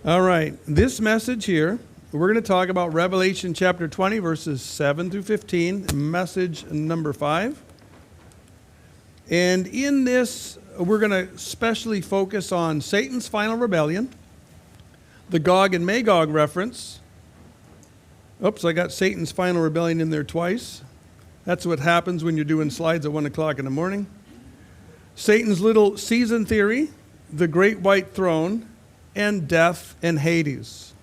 All right, this message here, we're going to talk about Revelation chapter 20, verses 7 through 15, message number 5. And in this, we're going to especially focus on Satan's final rebellion, the Gog and Magog reference. Oops, I got Satan's final rebellion in there twice. That's what happens when you're doing slides at 1 o'clock in the morning. Satan's little season theory, the great white throne, and death and Hades.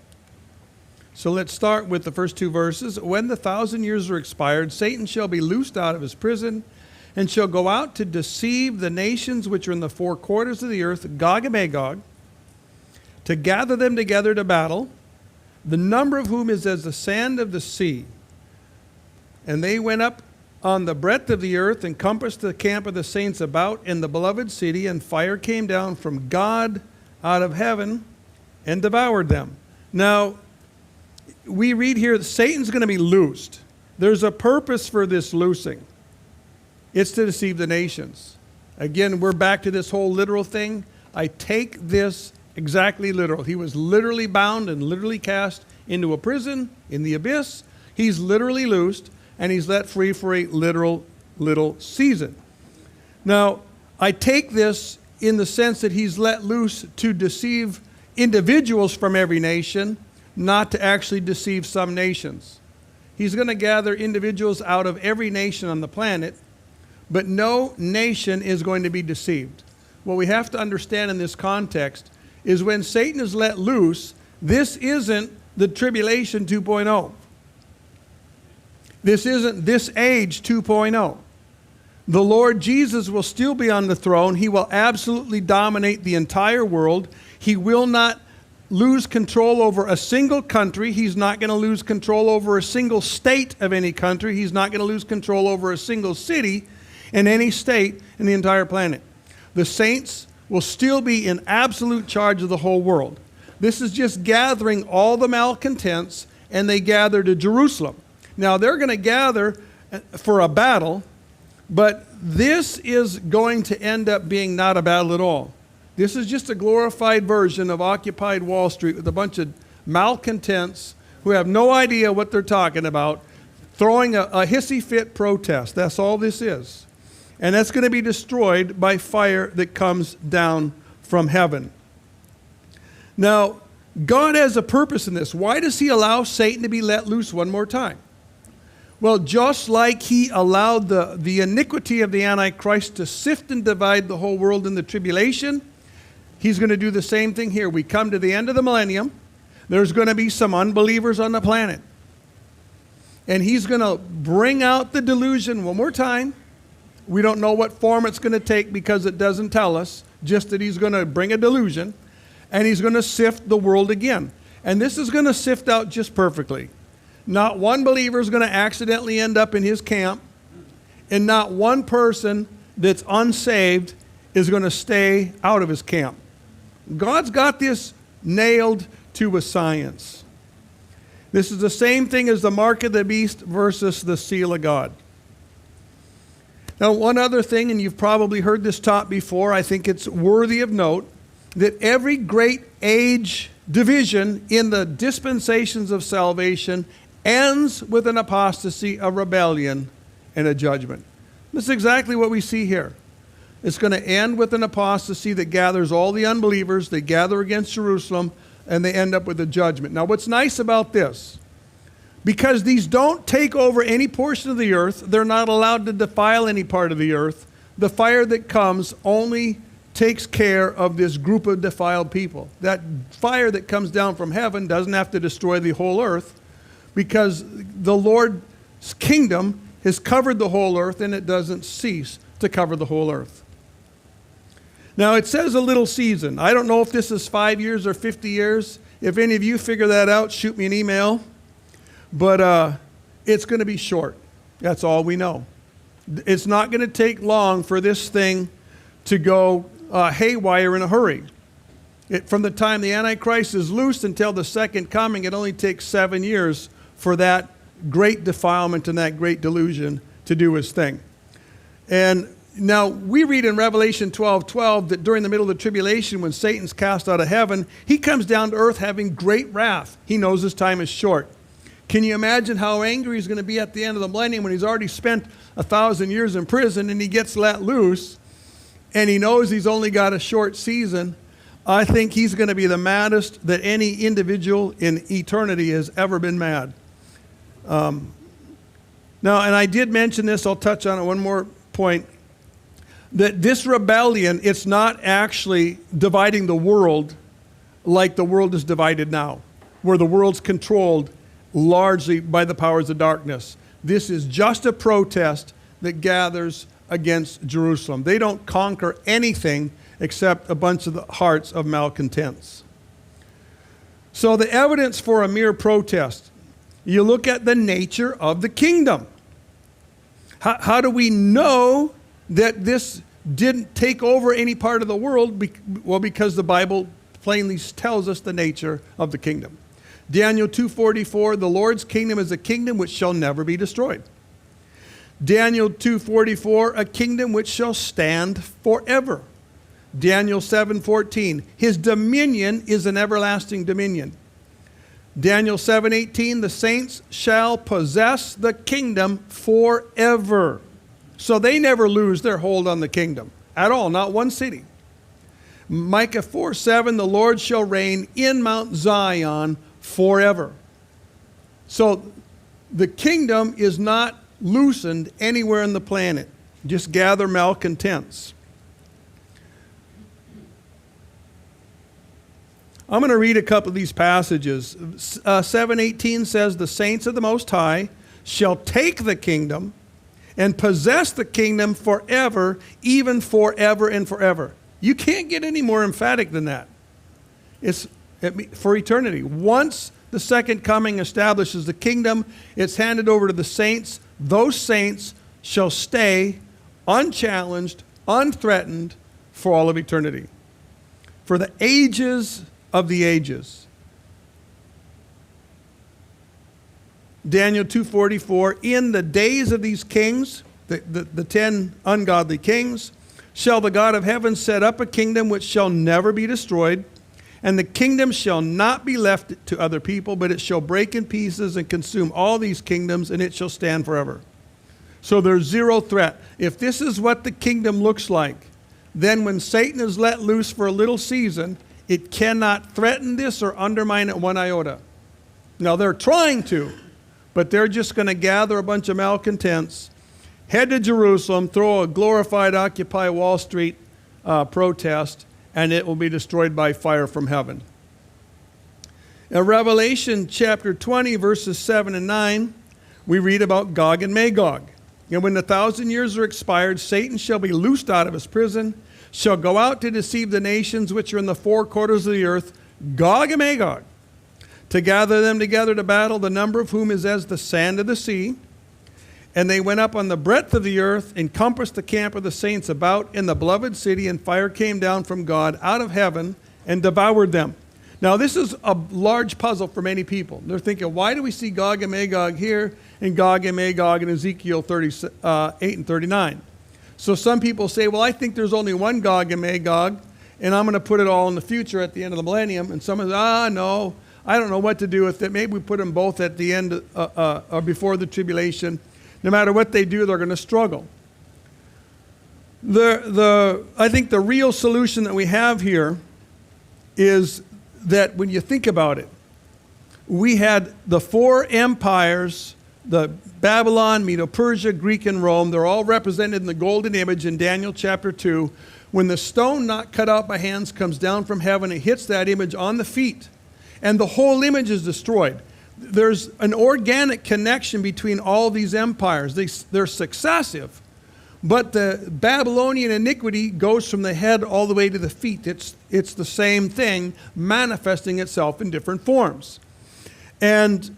So let's start with the first two verses. When the 1,000 years are expired, Satan shall be loosed out of his prison and shall go out to deceive the nations which are in the four quarters of the earth, Gog and Magog, to gather them together to battle, the number of whom is as the sand of the sea. And they went up on the breadth of the earth and compassed the camp of the saints about in the beloved city, and fire came down from God out of heaven and devoured them. Now, we read here that Satan's going to be loosed. There's a purpose for this loosing. It's to deceive the nations. Again, we're back to this whole literal thing. I take this exactly literal. He was literally bound and literally cast into a prison in the abyss. He's literally loosed, and he's let free for a literal little season. Now, I take this in the sense that he's let loose to deceive individuals from every nation, not to actually deceive some nations. He's going to gather individuals out of every nation on the planet, but no nation is going to be deceived. What we have to understand in this context is when Satan is let loose, this isn't the tribulation 2.0. This isn't this age 2.0. The Lord Jesus will still be on the throne. He will absolutely dominate the entire world. He will not lose control over a single country. He's not going to lose control over a single state of any country. He's not going to lose control over a single city in any state in the entire planet. The saints will still be in absolute charge of the whole world. This is just gathering all the malcontents, and they gather to Jerusalem. Now, they're going to gather for a battle, but this is going to end up being not a battle at all. This is just a glorified version of Occupy Wall Street with a bunch of malcontents who have no idea what they're talking about, throwing a hissy fit protest. That's all this is. And that's going to be destroyed by fire that comes down from heaven. Now, God has a purpose in this. Why does he allow Satan to be let loose one more time? Well, just like he allowed the iniquity of the Antichrist to sift and divide the whole world in the tribulation, he's going to do the same thing here. We come to the end of the millennium. There's going to be some unbelievers on the planet. And he's going to bring out the delusion one more time. We don't know what form it's going to take because it doesn't tell us, just that he's going to bring a delusion, and he's going to sift the world again. And this is going to sift out just perfectly. Not one believer is going to accidentally end up in his camp, and not one person that's unsaved is going to stay out of his camp. God's got this nailed to a science. This is the same thing as the mark of the beast versus the seal of God. Now, one other thing, and you've probably heard this taught before, I think it's worthy of note, that every great age division in the dispensations of salvation ends with an apostasy, a rebellion, and a judgment. This is exactly what we see here. It's going to end with an apostasy that gathers all the unbelievers. They gather against Jerusalem, and they end up with a judgment. Now, what's nice about this, because these don't take over any portion of the earth, they're not allowed to defile any part of the earth. The fire that comes only takes care of this group of defiled people. That fire that comes down from heaven doesn't have to destroy the whole earth, because the Lord's kingdom has covered the whole earth, and it doesn't cease to cover the whole earth. Now, it says a little season. I don't know if this is 5 years or 50 years. If any of you figure that out, shoot me an email. But it's going to be short. That's all we know. It's not going to take long for this thing to go haywire in a hurry. From the time the Antichrist is loosed until the second coming, it only takes 7 years for that great defilement and that great delusion to do his thing. And Now, we read in Revelation 12:12 that during the middle of the tribulation, when Satan's cast out of heaven, he comes down to earth having great wrath. He knows his time is short. Can you imagine how angry he's going to be at the end of the millennium when he's already spent 1,000 years in prison and he gets let loose and he knows he's only got a short season? I think he's going to be the maddest that any individual in eternity has ever been mad. Now, and I did mention this, I'll touch on it one more point, that this rebellion, it's not actually dividing the world like the world is divided now, where the world's controlled largely by the powers of darkness. This is just a protest that gathers against Jerusalem. They don't conquer anything except a bunch of the hearts of malcontents. So the evidence for a mere protest, you look at the nature of the kingdom. How do we know that this didn't take over any part of the world? Well, because the Bible plainly tells us the nature of the kingdom. Daniel 2:44, the Lord's kingdom is a kingdom which shall never be destroyed. Daniel 2:44, a kingdom which shall stand forever. Daniel 7:14, his dominion is an everlasting dominion. Daniel 7:18, the saints shall possess the kingdom forever. So they never lose their hold on the kingdom at all, not one city. Micah 4:7, the Lord shall reign in Mount Zion forever. So the kingdom is not loosened anywhere on the planet. Just gather malcontents. I'm going to read a couple of these passages. 7:18 says, the saints of the Most High shall take the kingdom and possess the kingdom forever, even forever and forever. You can't get any more emphatic than that. It's for eternity. Once the second coming establishes the kingdom, it's handed over to the saints. Those saints shall stay unchallenged, unthreatened for all of eternity. For the ages of the ages. Daniel 2:44, in the days of these kings, the 10 ungodly kings, shall the God of heaven set up a kingdom which shall never be destroyed, and the kingdom shall not be left to other people, but it shall break in pieces and consume all these kingdoms, and it shall stand forever. So there's zero threat. If this is what the kingdom looks like, then when Satan is let loose for a little season, it cannot threaten this or undermine it one iota. Now they're trying to, but they're just going to gather a bunch of malcontents, head to Jerusalem, throw a glorified Occupy Wall Street protest, and it will be destroyed by fire from heaven. In Revelation chapter 20, verses 7 and 9, we read about Gog and Magog. And when the 1,000 years are expired, Satan shall be loosed out of his prison, shall go out to deceive the nations which are in the four quarters of the earth, Gog and Magog, to gather them together to battle, the number of whom is as the sand of the sea. And they went up on the breadth of the earth, encompassed the camp of the saints about in the beloved city, and fire came down from God out of heaven and devoured them. Now, this is a large puzzle for many people. They're thinking, why do we see Gog and Magog here and Gog and Magog in Ezekiel 38 and 39? So some people say, well, I think there's only one Gog and Magog, and I'm going to put it all in the future at the end of the millennium. And some say, no, I don't know what to do with it. Maybe we put them both at the end or before the tribulation. No matter what they do, they're going to struggle. I think the real solution that we have here is that when you think about it, we had the four empires, the Babylon, Medo-Persia, Greek, and Rome. They're all represented in the golden image in Daniel chapter 2. When the stone not cut out by hands comes down from heaven, it hits that image on the feet, and the whole image is destroyed. There's an organic connection between all these empires. They're successive, but the Babylonian iniquity goes from the head all the way to the feet. It's the same thing manifesting itself in different forms. And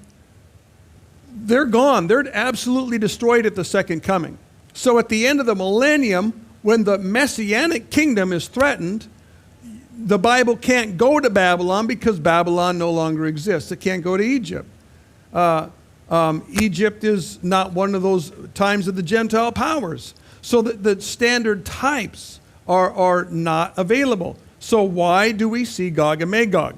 they're gone. They're absolutely destroyed at the second coming. So at the end of the millennium, when the Messianic kingdom is threatened, the Bible can't go to Babylon because Babylon no longer exists. It can't go to Egypt. Egypt is not one of those times of the Gentile powers. So the standard types are not available. So why do we see Gog and Magog?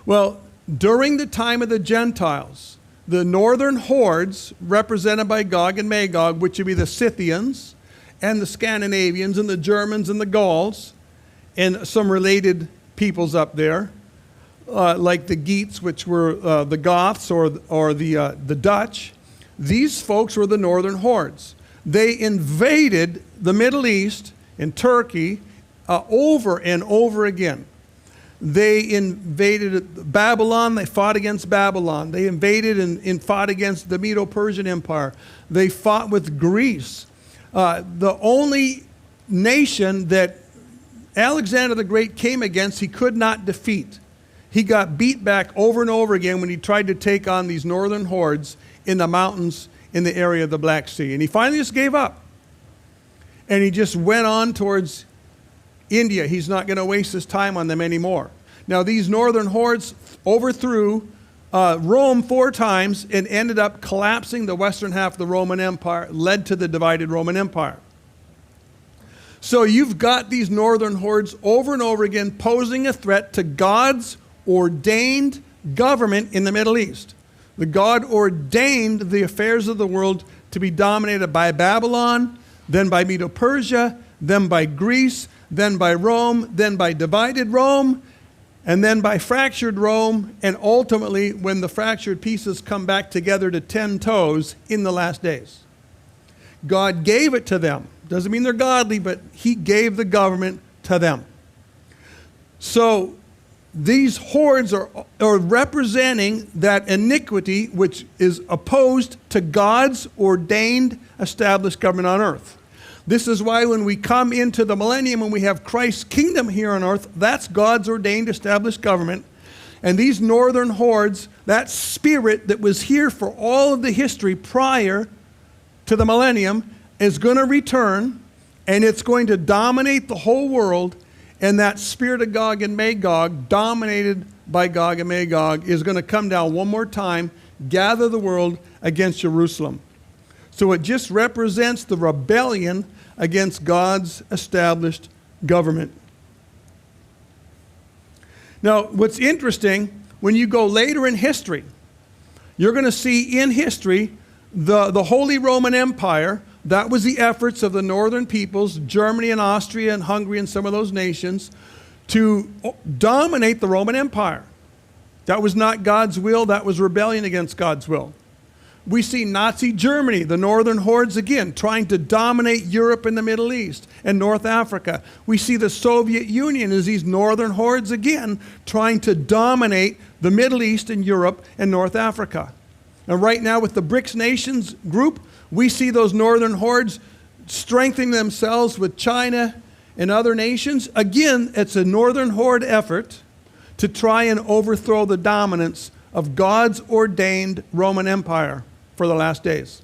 Well, during the time of the Gentiles, the northern hordes, represented by Gog and Magog, which would be the Scythians and the Scandinavians and the Germans and the Gauls, and some related peoples up there, like the Geats, which were the Goths or the Dutch. These folks were the northern hordes. They invaded the Middle East and Turkey over and over again. They invaded Babylon. They fought against Babylon. They invaded and fought against the Medo-Persian Empire. They fought with Greece. The only nation that Alexander the Great came against, he could not defeat. He got beat back over and over again when he tried to take on these northern hordes in the mountains in the area of the Black Sea. And he finally just gave up. And he just went on towards India. He's not going to waste his time on them anymore. Now, these northern hordes overthrew Rome 4 times and ended up collapsing the western half of the Roman Empire, led to the divided Roman Empire. So you've got these northern hordes over and over again posing a threat to God's ordained government in the Middle East. The God ordained the affairs of the world to be dominated by Babylon, then by Medo-Persia, then by Greece, then by Rome, then by divided Rome, and then by fractured Rome, and ultimately, when the fractured pieces come back together to 10 toes, in the last days. God gave it to them. Doesn't mean they're godly, but he gave the government to them. So these hordes are representing that iniquity which is opposed to God's ordained established government on earth. This is why when we come into the millennium and we have Christ's kingdom here on earth, that's God's ordained established government. And these northern hordes, that spirit that was here for all of the history prior to the millennium, is going to return, and it's going to dominate the whole world. And that spirit of Gog and Magog, dominated by Gog and Magog, is going to come down one more time, gather the world against Jerusalem. So it just represents the rebellion against God's established government. Now, what's interesting, when you go later in history, you're going to see in history the Holy Roman Empire. That was the efforts of the northern peoples, Germany and Austria and Hungary and some of those nations, to dominate the Roman Empire. That was not God's will. That was rebellion against God's will. We see Nazi Germany, the northern hordes again, trying to dominate Europe and the Middle East and North Africa. We see the Soviet Union as these northern hordes again, trying to dominate the Middle East and Europe and North Africa. And right now with the BRICS nations group, we see those northern hordes strengthening themselves with China and other nations. Again, it's a northern horde effort to try and overthrow the dominance of God's ordained Roman Empire for the last days.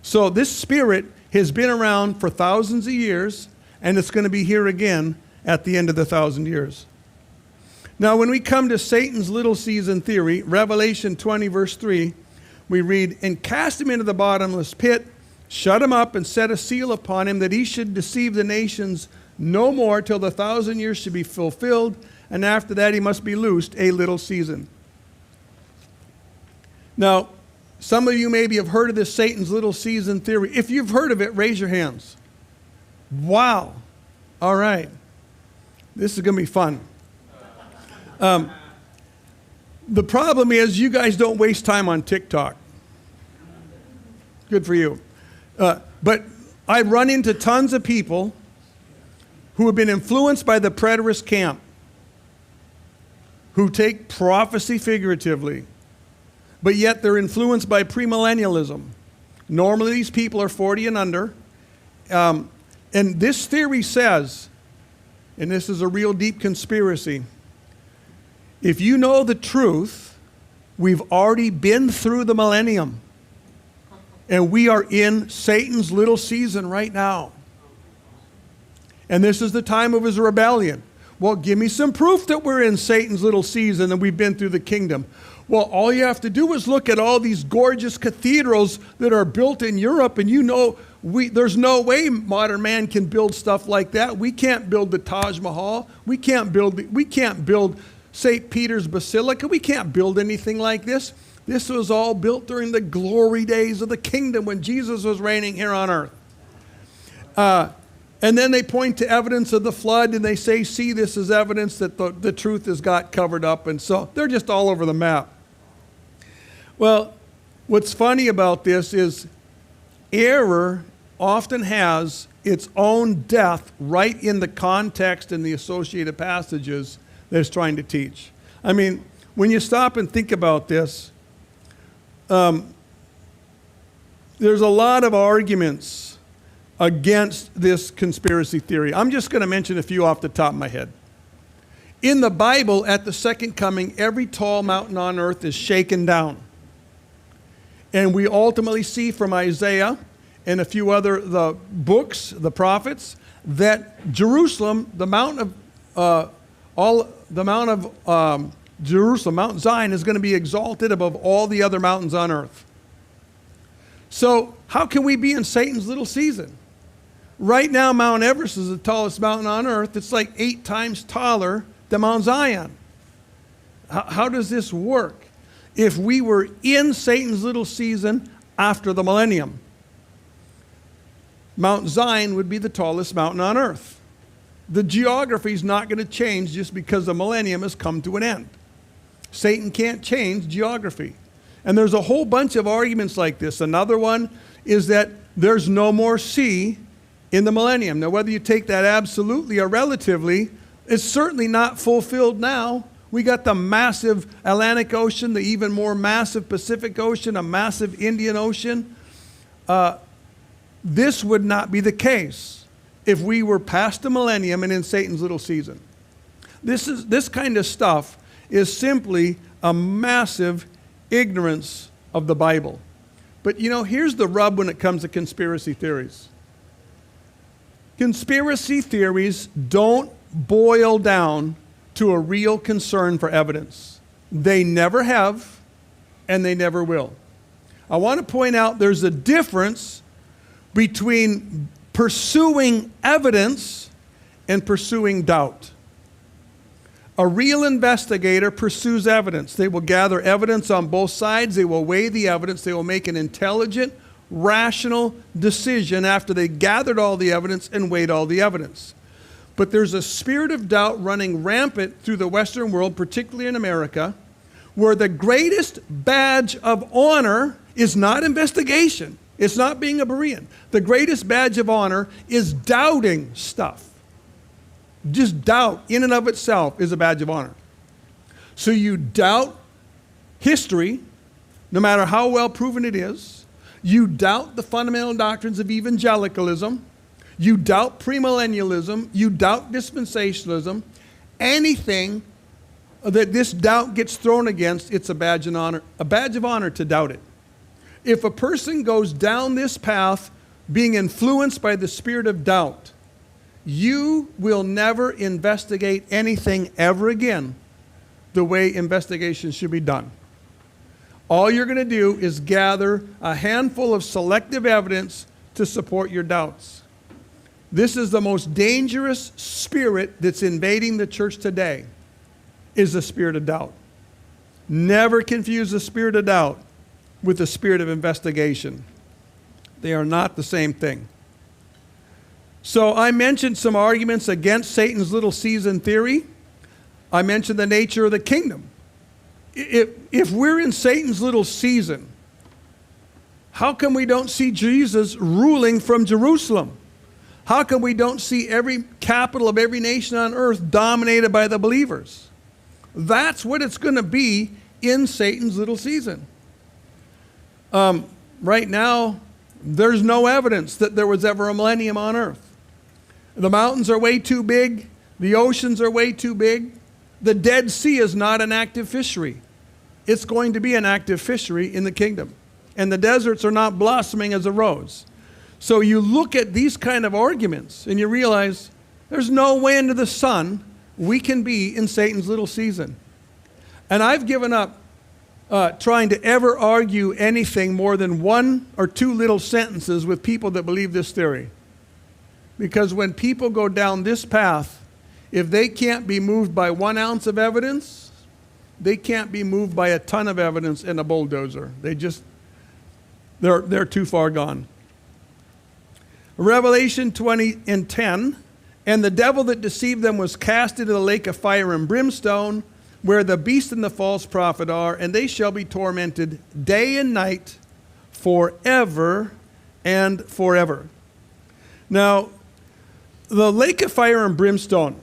So this spirit has been around for thousands of years, and it's going to be here again at the end of the 1,000 years. Now, when we come to Satan's little season theory, Revelation 20, verse 3, we read, "And cast him into the bottomless pit, shut him up, and set a seal upon him, that he should deceive the nations no more till the 1,000 years should be fulfilled, and after that he must be loosed a little season." Now, some of you maybe have heard of this Satan's little season theory. If you've heard of it, raise your hands. Wow. All right. This is going to be fun. The problem is you guys don't waste time on TikTok. Good for you. But I run into tons of people who have been influenced by the preterist camp, who take prophecy figuratively, but yet they're influenced by premillennialism. Normally these people are 40 and under. And this theory says, and this is a real deep conspiracy, if you know the truth, we've already been through the millennium. And we are in Satan's little season right now. And this is the time of his rebellion. Well, give me some proof that we're in Satan's little season and we've been through the kingdom. Well, all you have to do is look at all these gorgeous cathedrals that are built in Europe, and there's no way modern man can build stuff like that. We can't build the Taj Mahal. We can't build St. Peter's Basilica. We can't build anything like this. This was all built during the glory days of the kingdom when Jesus was reigning here on earth. And then they point to evidence of the flood, and they say, see, this is evidence that the truth has got covered up. And so they're just all over the map. Well, what's funny about this is error often has its own death right in the context and the associated passages that it's trying to teach. I mean, when you stop and think about this, there's a lot of arguments against this conspiracy theory. I'm just going to mention a few off the top of my head. In the Bible, at the second coming, every tall mountain on earth is shaken down. And we ultimately see from Isaiah and a few other the books, the prophets, that Jerusalem, Jerusalem, Mount Zion, is going to be exalted above all the other mountains on earth. So how can we be in Satan's little season? Right now, Mount Everest is the tallest mountain on earth. It's like 8 times taller than Mount Zion. How does this work? If we were in Satan's little season after the millennium, Mount Zion would be the tallest mountain on earth. The geography is not going to change just because the millennium has come to an end. Satan can't change geography. And there's a whole bunch of arguments like this. Another one is that there's no more sea in the millennium. Now, whether you take that absolutely or relatively, it's certainly not fulfilled now. We got the massive Atlantic Ocean, the even more massive Pacific Ocean, a massive Indian Ocean. This would not be the case if we were past the millennium and in Satan's little season. This kind of stuff is simply a massive ignorance of the Bible. But here's the rub when it comes to conspiracy theories. Conspiracy theories don't boil down to a real concern for evidence. They never have, and they never will. I want to point out there's a difference between pursuing evidence and pursuing doubt. A real investigator pursues evidence. They will gather evidence on both sides. They will weigh the evidence. They will make an intelligent, rational decision after they gathered all the evidence and weighed all the evidence. But there's a spirit of doubt running rampant through the Western world, particularly in America, where the greatest badge of honor is not investigation. It's not being a Berean. The greatest badge of honor is doubting stuff. Just doubt in and of itself is a badge of honor. So you doubt history, no matter how well proven it is. You doubt the fundamental doctrines of evangelicalism. You doubt premillennialism. You doubt dispensationalism. Anything that this doubt gets thrown against, it's a badge of honor to doubt it. If a person goes down this path being influenced by the spirit of doubt, you will never investigate anything ever again the way investigations should be done. All you're going to do is gather a handful of selective evidence to support your doubts. This is the most dangerous spirit that's invading the church today, is the spirit of doubt. Never confuse the spirit of doubt with the spirit of investigation. They are not the same thing. So I mentioned some arguments against Satan's little season theory. I mentioned the nature of the kingdom. If we're in Satan's little season, how come we don't see Jesus ruling from Jerusalem? How come we don't see every capital of every nation on earth dominated by the believers? That's what it's going to be in Satan's little season. Right now, there's no evidence that there was ever a millennium on earth. The mountains are way too big. The oceans are way too big. The Dead Sea is not an active fishery. It's going to be an active fishery in the kingdom. And the deserts are not blossoming as a rose. So you look at these kind of arguments and you realize there's no way under the sun we can be in Satan's little season. And I've given up trying to ever argue anything more than one or two little sentences with people that believe this theory. Because when people go down this path, if they can't be moved by 1 ounce of evidence, they can't be moved by a ton of evidence in a bulldozer. They're too far gone. Revelation 20 and 10, and the devil that deceived them was cast into the lake of fire and brimstone, where the beast and the false prophet are, and they shall be tormented day and night forever and forever. Now, the lake of fire and brimstone.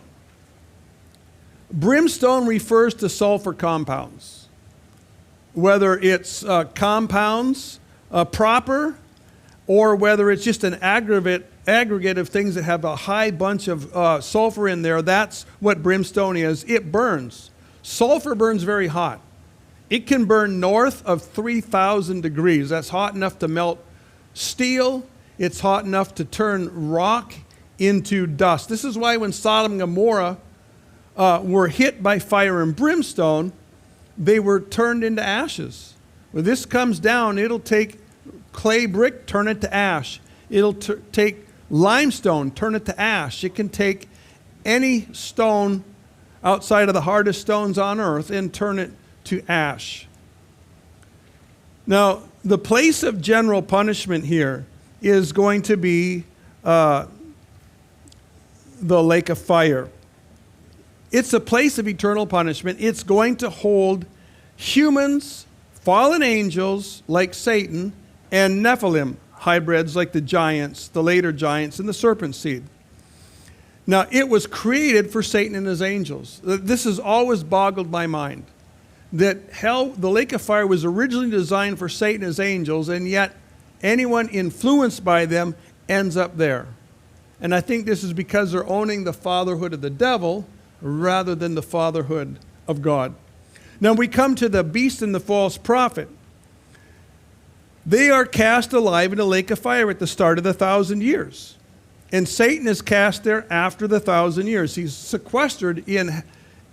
Brimstone refers to sulfur compounds. Whether it's compounds proper, or whether it's just an aggregate of things that have a high bunch of sulfur in there, that's what brimstone is. It burns. Sulfur burns very hot. It can burn north of 3,000 degrees. That's hot enough to melt steel. It's hot enough to turn rock into dust. This is why when Sodom and Gomorrah were hit by fire and brimstone, they were turned into ashes. When this comes down, it'll take clay brick, turn it to ash. It'll take limestone, turn it to ash. It can take any stone outside of the hardest stones on earth and turn it to ash. Now, the place of general punishment here is going to be the lake of fire. It's a place of eternal punishment. It's going to hold humans, fallen angels like Satan, and Nephilim, hybrids like the giants, the later giants, and the serpent seed. Now, it was created for Satan and his angels. This has always boggled my mind, that hell, the lake of fire, was originally designed for Satan and his angels, and yet anyone influenced by them ends up there. And I think this is because they're owning the fatherhood of the devil rather than the fatherhood of God. Now we come to the beast and the false prophet. They are cast alive in the lake of fire at the start of the 1,000 years. And Satan is cast there after the 1,000 years. He's sequestered in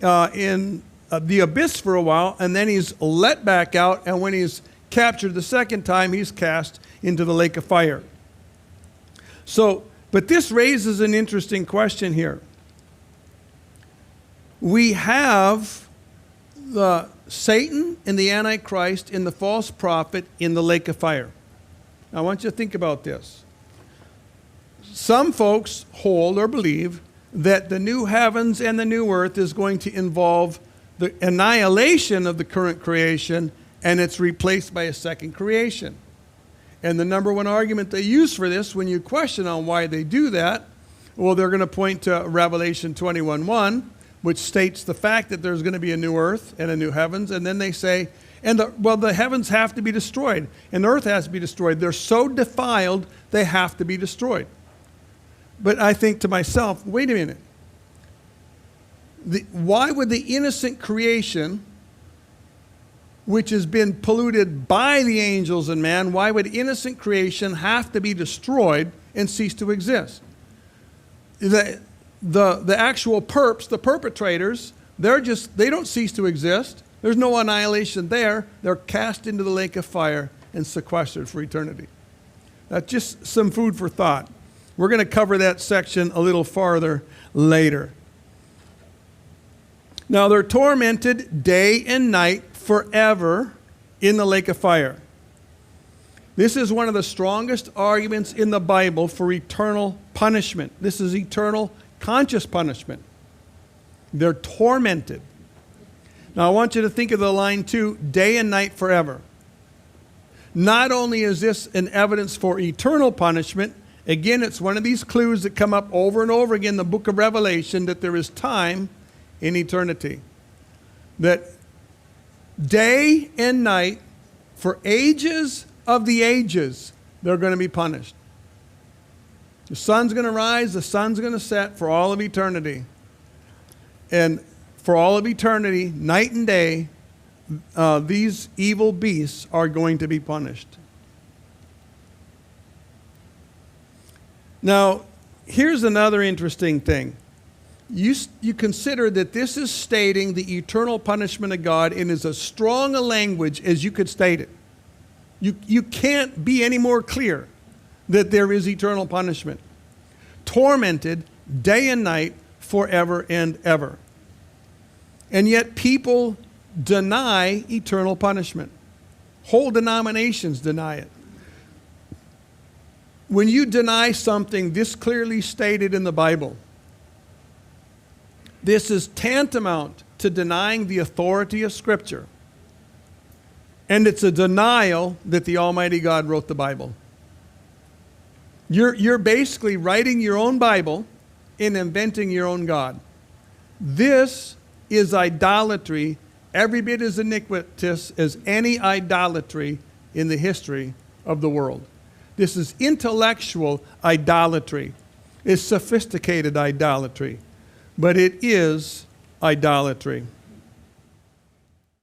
the abyss for a while, and then he's let back out, and when he's captured the second time, he's cast into the lake of fire. But this raises an interesting question here. We have Satan and the Antichrist and the false prophet in the lake of fire. Now, I want you to think about this. Some folks hold or believe that the new heavens and the new earth is going to involve the annihilation of the current creation, and it's replaced by a second creation. And the number one argument they use for this, when you question on why they do that, well, they're going to point to Revelation 21:1, which states the fact that there's going to be a new earth and a new heavens. And then they say, the heavens have to be destroyed, and the earth has to be destroyed. They're so defiled, they have to be destroyed. But I think to myself, wait a minute. Why would the innocent creation, which has been polluted by the angels and man, why would innocent creation have to be destroyed and cease to exist? The actual perps, the perpetrators, they don't cease to exist. There's no annihilation there. They're cast into the lake of fire and sequestered for eternity. That's just some food for thought. We're going to cover that section a little farther later. Now, they're tormented day and night forever in the lake of fire. This is one of the strongest arguments in the Bible for eternal punishment. This is eternal conscious punishment. They're tormented. Now, I want you to think of the line too, day and night forever. Not only is this an evidence for eternal punishment, again, it's one of these clues that come up over and over again in the book of Revelation, that there is time in eternity. That day and night, for ages of the ages, they're going to be punished. The sun's going to rise, the sun's going to set for all of eternity. And for all of eternity, night and day, these evil beasts are going to be punished. Now, here's another interesting thing. you consider that this is stating the eternal punishment of God in as strong a language as you could state it. You can't be any more clear that there is eternal punishment. Tormented day and night forever and ever. And yet people deny eternal punishment. Whole denominations deny it. When you deny something this clearly stated in the Bible, this is tantamount to denying the authority of Scripture. And it's a denial that the Almighty God wrote the Bible. You're basically writing your own Bible and inventing your own God. This is idolatry, every bit as iniquitous as any idolatry in the history of the world. This is intellectual idolatry. It's sophisticated idolatry. But it is idolatry.